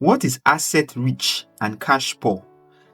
What is asset rich and cash poor?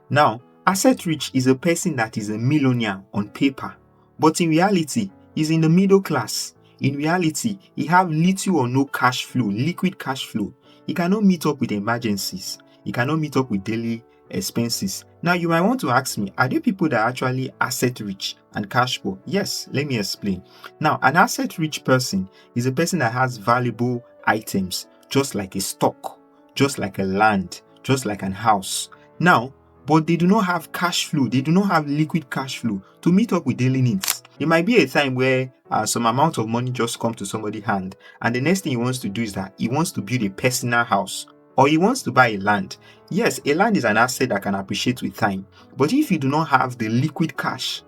Now, asset rich is a person that is a millionaire on paper, but in reality, he's in the middle class. In reality, he have little or no cash flow, liquid cash flow. He cannot meet up with emergencies. He cannot meet up with daily expenses. Now, you might want to ask me, are there people that are actually asset rich and cash poor? Yes, let me explain. Now, an asset rich person is a person that has valuable items, just like a stock, just like a land, just like an house. Now, but they do not have cash flow. They do not have liquid cash flow to meet up with daily needs. It might be a time where some amount of money just come to somebody's hand, and the next thing he wants to do is that he wants to build a personal house, or he wants to buy a land. Yes, a land is an asset that can appreciate with time, but if you do not have the liquid cash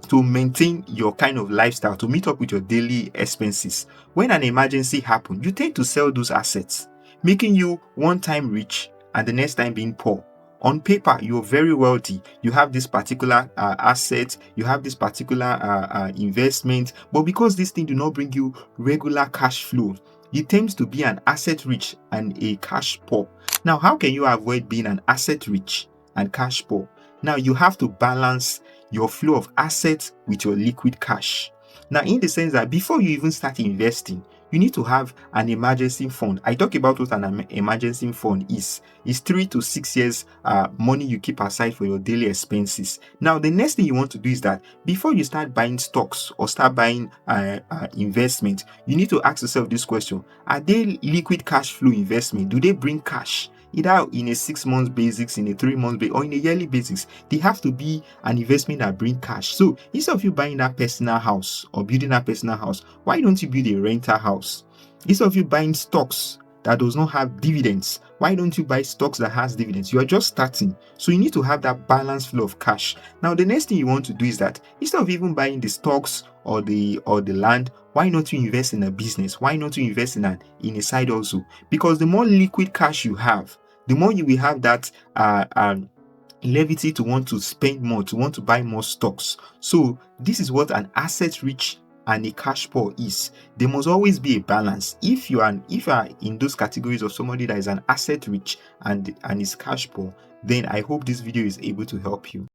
to maintain your kind of lifestyle, to meet up with your daily expenses, when an emergency happens, you tend to sell those assets, making you one time rich and the next time being poor. On paper, you're very wealthy. You have this particular asset, you have this particular investment, but because this thing do not bring you regular cash flow, it tends to be an asset rich and a cash poor. Now, how can you avoid being an asset rich and cash poor? Now, you have to balance your flow of assets with your liquid cash. Now, in the sense that before you even start investing, you need to have an emergency fund. I talk about what an emergency fund is. It's 3 to 6 years money you keep aside for your daily expenses. Now, the next thing you want to do is that before you start buying stocks or start buying investment, you need to ask yourself this question: are they liquid cash flow investment? Do they bring cash? Either in a 6 month basis, in a 3 month basis, or in a yearly basis. They have to be an investment that bring cash. So instead of you buying that personal house or building that personal house, why don't you build a rental house? Instead of you buying stocks that does not have dividends, why don't you buy stocks that has dividends? You are just starting, so you need to have that balanced flow of cash. Now, the next thing you want to do is that instead of even buying the stocks or the land, why not you invest in a business? Why not you invest in a side also? Because the more liquid cash you have, the more you will have that levity to want to spend more, to want to buy more stocks. So this is what an asset rich and a cash poor is. There must always be a balance. If you are in those categories of somebody that is an asset rich and is cash poor, then I hope this video is able to help you.